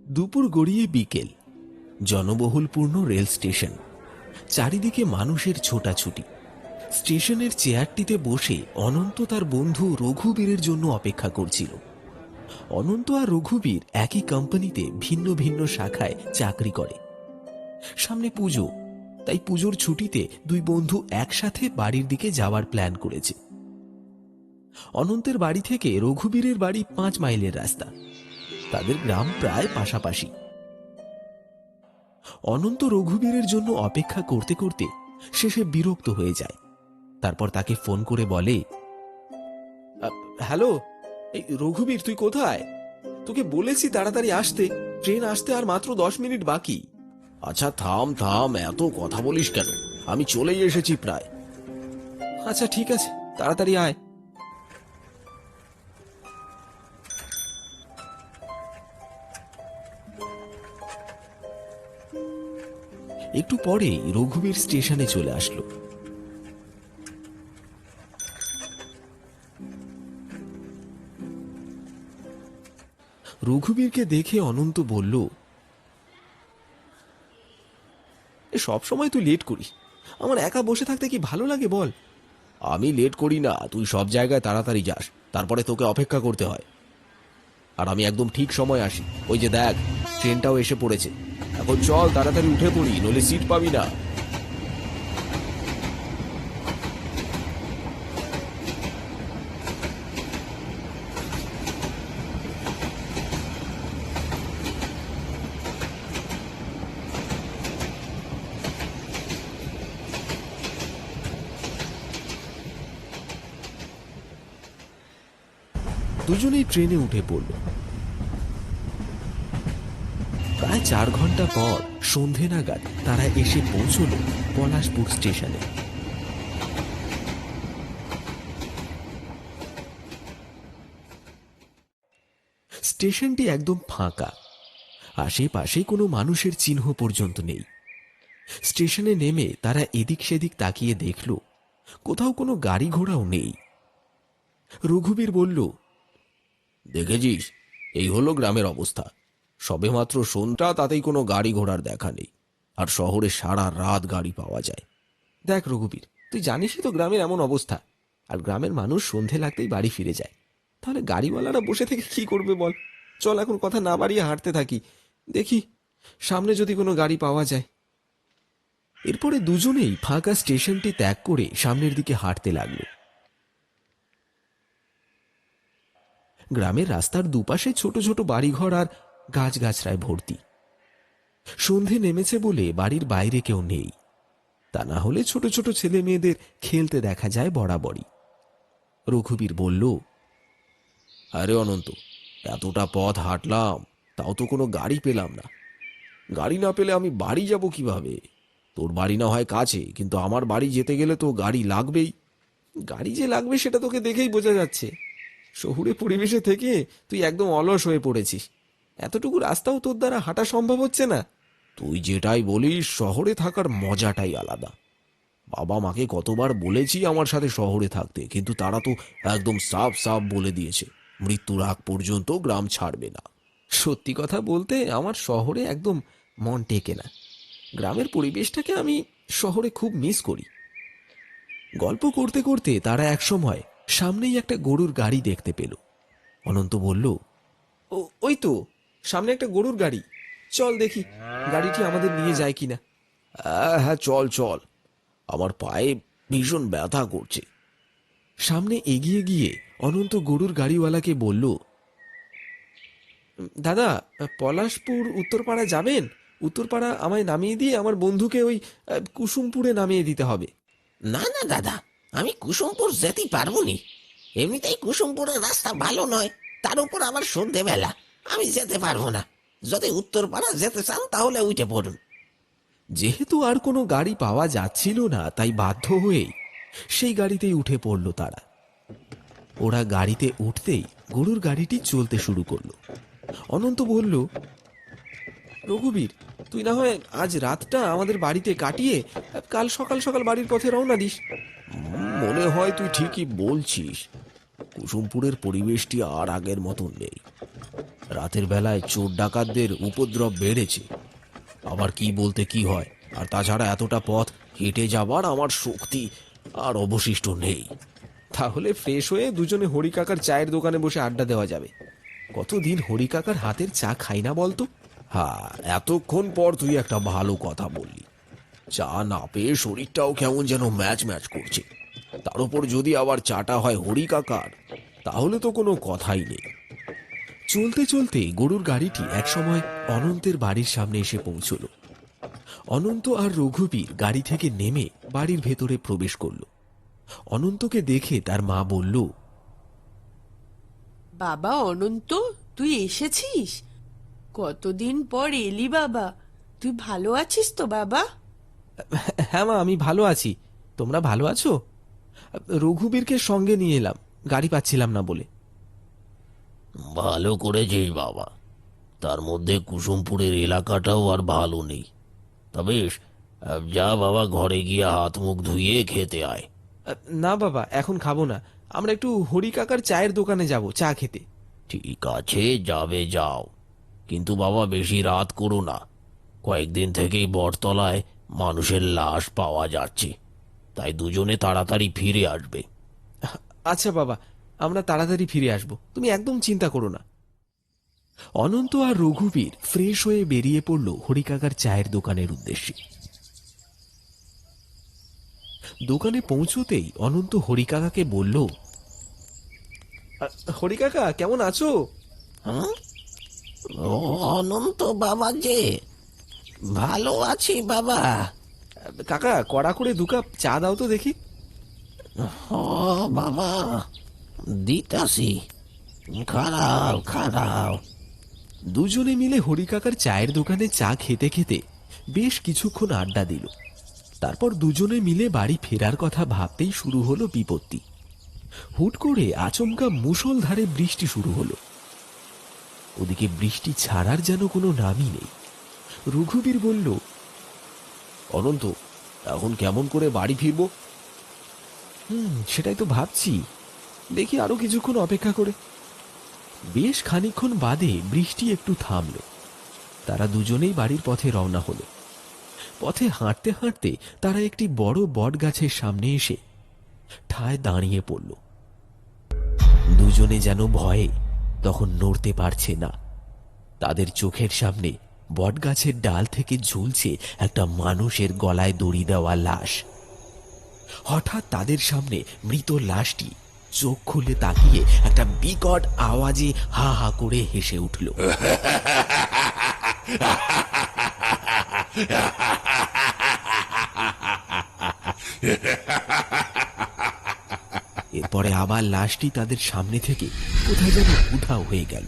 দুপুর গড়িয়ে বিকেল। জনবহুলপূর্ণ রেল স্টেশন, চারিদিকে মানুষের ছোটাছুটি। স্টেশনের চেয়ারটিতে বসে অনন্ত তার বন্ধু রঘুবীরের জন্য অপেক্ষা করছিল। অনন্ত আর রঘুবীর একই কোম্পানিতে ভিন্ন ভিন্ন শাখায় চাকরি করে। সামনে পুজো, তাই পুজোর ছুটিতে দুই বন্ধু একসাথে বাড়ির দিকে যাওয়ার প্ল্যান করেছে। অনন্তের বাড়ি থেকে রঘুবীরের বাড়ি 5 মাইলের রাস্তা। তাদের গ্রাম প্রায় পাশাপাশি। অনন্ত রঘুবীরের জন্য অপেক্ষা করতে করতে শেষে বিরক্ত হয়ে যায়। তারপর তাকে ফোন করে বলে, হ্যালো, এই রঘুবীর, তুই কোথায়? তোকে বলেছি তাড়াতাড়ি আসতে, ট্রেন আসতে আর মাত্র 10 মিনিট বাকি। আচ্ছা থাম থাম, এত কথা বলিস কেন? আমি চলেই এসেছি প্রায়। আচ্ছা ঠিক আছে, তাড়াতাড়ি আয়। একটু পরেই রঘুবীর স্টেশনে চলে আসলো। রঘুবীরকে দেখে অনন্ত বলল, সব সময় তুই লেট করিস, আমার একা বসে থাকতে কি ভালো লাগে বল? আমি লেট করি না, তুই সব জায়গায় তাড়াতাড়ি যাস, তারপরে তোকে অপেক্ষা করতে হয়। আর আমি একদম ঠিক সময় আসি। ওই যে দেখ, ট্রেনটাও এসে পড়েছে। এখন চল তাড়াতাড়ি উঠে পড়ি, নইলে সিট পাবি না। দুজনেই ট্রেনে উঠে পড়ল। প্রায় 4 ঘন্টা পর সন্ধে নাগাদ তারা এসে পৌঁছল পলাশপুর স্টেশনে। স্টেশনটি একদম ফাঁকা, আশেপাশে কোনো মানুষের চিহ্ন পর্যন্ত নেই। স্টেশনে নেমে তারা এদিক সেদিক তাকিয়ে দেখল কোথাও কোনো গাড়ি ঘোড়াও নেই। রঘুবীর বলল, দেখেছিস, এই হলো গ্রামের অবস্থা। সবেমাত্র সন্ধ্যা, তাতেই কোনো গাড়ি ঘোড়ার দেখা নেই। আর শহরে সারা রাত গাড়ি পাওয়া যায়। দেখ রঘুবীর, তুই জানিসই তো গ্রামের এমন অবস্থা। আর গ্রামের মানুষ সন্ধে লাগতেই বাড়ি ফিরে যায়। তাহলে গাড়িওয়ালারা বসে থেকে কি করবে বল? চল এখন কথা না বাড়িয়ে হাঁটতে থাকি, দেখি সামনে যদি কোনো গাড়ি পাওয়া যায়। এরপরে দুজনেই ফাঁকা স্টেশনটি ত্যাগ করে সামনের দিকে হাঁটতে লাগলো। গ্রামের রাস্তার দুপাশে ছোট ছোট বাড়িঘর আর গাছগাছড়ায় ভর্তি। সন্ধে নেমেছে বলে বাড়ির বাইরে কেউ নেই, তা না হলে ছোট ছোট ছেলে মেয়েদের খেলতে দেখা যায় বরাবরই। রঘুবীর বলল, আরে অনন্ত, এতটা পথ হাঁটলাম, তাও তো কোনো গাড়ি পেলাম না। গাড়ি না পেলে আমি বাড়ি যাব কিভাবে? তোর বাড়ি না হয় কাছে, কিন্তু আমার বাড়ি যেতে গেলে তো গাড়ি লাগবেই। গাড়ি যে লাগবে সেটা তোকে দেখেই বোঝা যাচ্ছে। শহুরে পরিবেশে থেকে তুই একদম অলস হয়ে পড়েছিস। এতটুকু রাস্তাও তোর দ্বারা হাঁটা সম্ভব হচ্ছে না। তুই যেটাই বলিস, শহরে থাকার মজাটাই আলাদা। বাবা মাকে কতবার বলেছি আমার সাথে শহরে থাকতে, কিন্তু তারা তো একদম সাফ সাফ বলে দিয়েছে মৃত্যুর আগ পর্যন্ত গ্রাম ছাড়বে না। সত্যি কথা বলতে আমার শহরে একদম মন টেকে না। গ্রামের পরিবেশটাকে আমি শহরে খুব মিস করি। গল্প করতে করতে তারা একসময় সামনেই একটা গরুর গাড়ি দেখতে পেল। অনন্ত বলল, ওই তো সামনে একটা গরুর গাড়ি, চল দেখি গাড়িটি আমাদের নিয়ে যায় কিনা। হ্যাঁ চল চল, আমার পায়ে ভীষণ ব্যথা করছে। সামনে এগিয়ে গিয়ে অনন্ত গরুর গাড়িওয়ালাকে বলল, দাদা, পলাশপুর উত্তরপাড়া যাবেন? উত্তরপাড়া আমায় নামিয়ে দিয়ে আমার বন্ধুকে ওই কুসুমপুরে নামিয়ে দিতে হবে। না না দাদা, আমি কুসুমপুর যেতেই পারবো নি। এমনিতেই কুসুমপুরের রাস্তা ভালো নয়, তার উপর আবার সন্ধেবেলা। আমি যেতে পারবো না। যদি উত্তরপাড়া যেতে চান তাহলে উঠে পড়ুন। যেহেতু আর কোনো গাড়ি পাওয়া যাচ্ছিল না, তাই বাধ্য হয়েই সেই গাড়িতেই উঠে পড়ল তারা। ওরা গাড়িতে উঠতেই গরুর গাড়িটি চলতে শুরু করলো। অনন্ত বলল, রঘুবীর, তুই না হয় আজ রাতটা আমাদের বাড়িতে কাটিয়ে কাল সকাল সকাল বাড়ির পথে রওনা দিস। মনে হয় তুই ঠিকই বলছিস। কুসুমপুরের পরিবেশটি আর আগের মতন নেই। রাতের বেলায় চোর ডাকাতদের উপদ্রব বেড়েছে। আবার কি বলতে কি হয়, আর তাছাড়া এতটা পথ হেঁটে যাবার আমার শক্তি আর অবশিষ্ট নেই। তাহলে ফ্রেশ হয়ে দুজনে হরি কাকার চায়ের দোকানে বসে আড্ডা দেওয়া যাবে। কতদিন হরি কাকার হাতের চা খাই না বলতো। হ্যাঁ, এতক্ষণ পর তুই একটা ভালো কথা বললি। চা না পেয়ে শরীরটাও কেমন যেন ম্যাচ ম্যাচ করছে। তার উপর যদি আবার চাটা হয় হরি কাকার, তাহলে তো কোনো কথাই নেই। চলতে চলতে গরুর গাড়িটি একসময় অনন্তের বাড়ির সামনে এসে পৌঁছল। অনন্ত আর রঘুবীর গাড়ি থেকে নেমে বাড়ির ভেতরে প্রবেশ করল। অনন্তকে দেখে তার মা বলল, বাবা অনন্ত, তুই এসেছিস? কতদিন পর এলি বাবা। তুই ভালো আছিস তো বাবা? হ্যাঁ মা, আমি ভালো আছি। তোমরা ভালো আছো? রঘুবীরকে সঙ্গে নিয়ে এলাম, গাড়ি পাচ্ছিলাম না বলে। ভালো করেছিস বাবা। তার মধ্যে কুসুমপুরের এলাকাটাও আর ভালো নেই। তবে যা বাবা, ঘরে গিয়ে হাত মুখ ধুয়ে খেতে আয়। না বাবা, এখন খাবো না। আমরা একটু হরি কাকার চায়ের দোকানে যাব চা খেতে। ঠিক আছে, যাবে যাও, কিন্তু বাবা বেশি রাত করো না। কয়েকদিন থেকেই বটতলায় মানুষের লাশ পাওয়া যাচ্ছে, তাই দুজনে তাড়াতাড়ি ফিরে আসবে। আচ্ছা বাবা, আমরা তাড়াতাড়ি ফিরে আসব, তুমি একদম চিন্তা করো না। অনন্ত আর রঘুবীর ফ্রেশ হয়ে বেরিয়ে পড়ল হরি কাকার চায়ের দোকানের উদ্দেশ্যে। দোকানে পৌঁছতেই অনন্ত হরি কাকাকে বলল, হরি কাকা কেমন আছো? হুম? ও অনন্ত বাবা যে, ভালো আছি বাবা। কাকা, কড়া করে 2 কাপ চা দাও তো দেখি। ও বাবা, দিতাছি, খারাও খারাও। দুজনে মিলে হরি কাকার চায়ের দোকানে চা খেতে খেতে বেশ কিছুক্ষণ আড্ডা দিল। তারপর দুজনে মিলে বাড়ি ফেরার কথা ভাবতেই শুরু হলো বিপত্তি। হুট করে আচমকা মুষলধারে বৃষ্টি শুরু হলো। ওদিকে বৃষ্টি ছাড়ার যেন কোনো নামই নেই। রঘুবীর বলল, অনন্ত, এখন কেমন করে বাড়ি ফিরবো? সেটাই তো ভাবছি, দেখি আরো কিছুক্ষণ অপেক্ষা করে। বেশ খানিকক্ষণ বাদে বৃষ্টি একটু থামল। তারা দুজনেই বাড়ির পথে রওনা হলো। পথে হাঁটতে হাঁটতে তারা একটি বড় বট গাছের সামনে এসে ঠায় দাঁড়িয়ে পড়ল। দুজনে যেন ভয়ে তখন নড়তে পারছে না। তাদের চোখের সামনে বট গাছের ডাল থেকে ঝুলছে একটা মানুষের গলায় দড়ি দেওয়া লাশ। হঠাৎ তাদের সামনে মৃত লাশটি চোখ খুলে তাকিয়ে একটা বিকট আওয়াজে হা হা করে হেসে উঠল। এরপরে আবার লাশটি তাদের সামনে থেকে কোথায় যেন উধাও হয়ে গেল।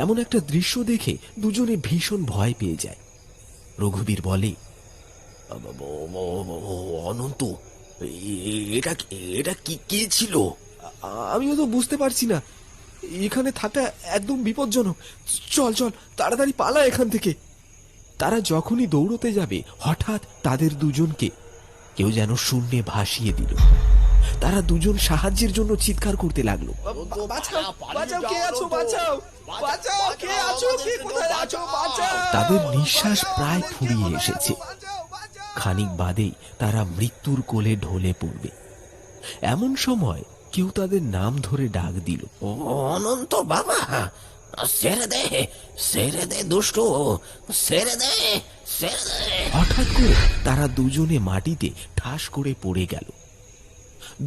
এমন একটা দৃশ্য দেখে দুজনে ভীষণ ভয় পেয়ে যায়। রঘুবীর বলে, অনন্ত, এটা এটা কি কে ছিল? আমিও তো বুঝতে পারছি না, এখানে থাকা একদম বিপজ্জনক। চল চল, তাড়াতাড়ি পালা এখান থেকে। তারা যখনই দৌড়তে যাবে হঠাৎ তাদের দুজনকে কেউ যেন শূন্যে ভাসিয়ে দিল। তারা দুজন সাহায্যের জন্য চিৎকার করতে লাগলো, তাদের নিঃশ্বাস প্রায় ফুরিয়ে এসেছে। খানিক বাদেই তারা মৃত্যুর কোলে ঢলে পড়বে। এমন সময় কেউ তাদের নাম ধরে ডাক দিল, ও অনন্ত বাবা, ছেড়ে দে দুষ্টু, ছেড়ে দে। হঠাৎ করে তারা দুজনে মাটিতে ঠাস করে পড়ে গেল।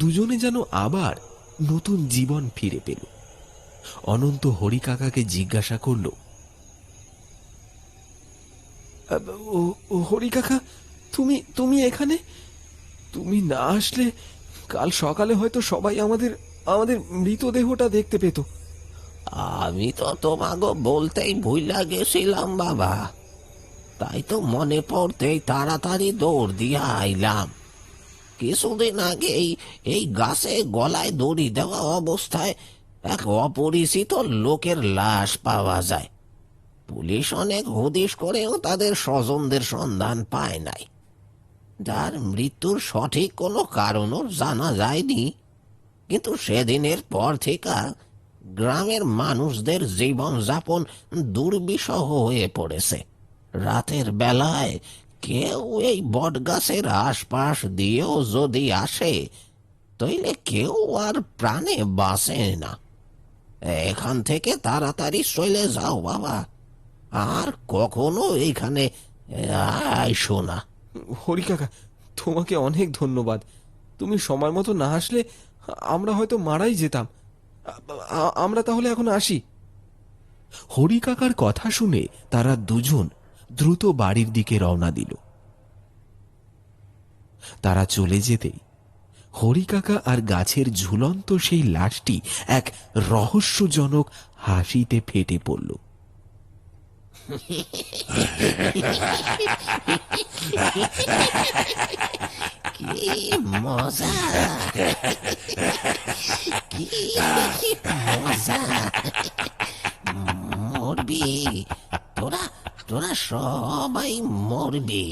দুজনে যেন আবার নতুন জীবন ফিরে পেল। অনন্ত হরি কাকাকে জিজ্ঞাসা করল, হরি কাকা, তুমি এখানে? তুমি না আসলে কাল সকালে হয়তো সবাই আমাদের মৃতদেহটা দেখতে পেত। আমি তো তোমাকে বলতেই ভুইলা গেছিলাম বাবা, তাই তো মনে পড়তেই তাড়াতাড়ি দৌড় দিয়ে আইলাম। কিছুদিন আগে এই গাছে গলায় দড়ি দেওয়া অবস্থায় এক অপরিচিত লোকের লাশ পাওয়া যায়। পুলিশ অনেক হদিশ করেও তাদের স্বজনদের সন্ধান পায় নাই। যার মৃত্যুর সঠিক কোনো কারণও জানা যায়নি, কিন্তু সেদিনের পর থেকে গ্রামের মানুষদের জীবনযাপন দুর্বিষহ হয়ে পড়েছে। রাতের বেলায় কেউ এই বটগাছের আশপাশ দিয়েও যদি আসে, তাইলে কেউ আর প্রাণে বাঁচে না। এখান থেকে তাড়াতাড়ি চলে যাও বাবা, আর কখনো এইখানে আইসো না। হরি কাকা, তোমাকে অনেক ধন্যবাদ। তুমি সময় মতো না আসলে আমরা হয়তো মারাই যেতাম। আমরা তাহলে এখন আসি। হরি কাকার কথা শুনে তারা দুজন দ্রুত বাড়ির দিকে রওনা দিল। তারা চলে যেতেই হরি কাকা আর গাছের ঝুলন্ত সেই লাশটি এক রহস্যজনক হাসিতে ফেটে পড়ল। কি মজা, কি মজা। মরবি তোরা, তোরা সবাই মরবি।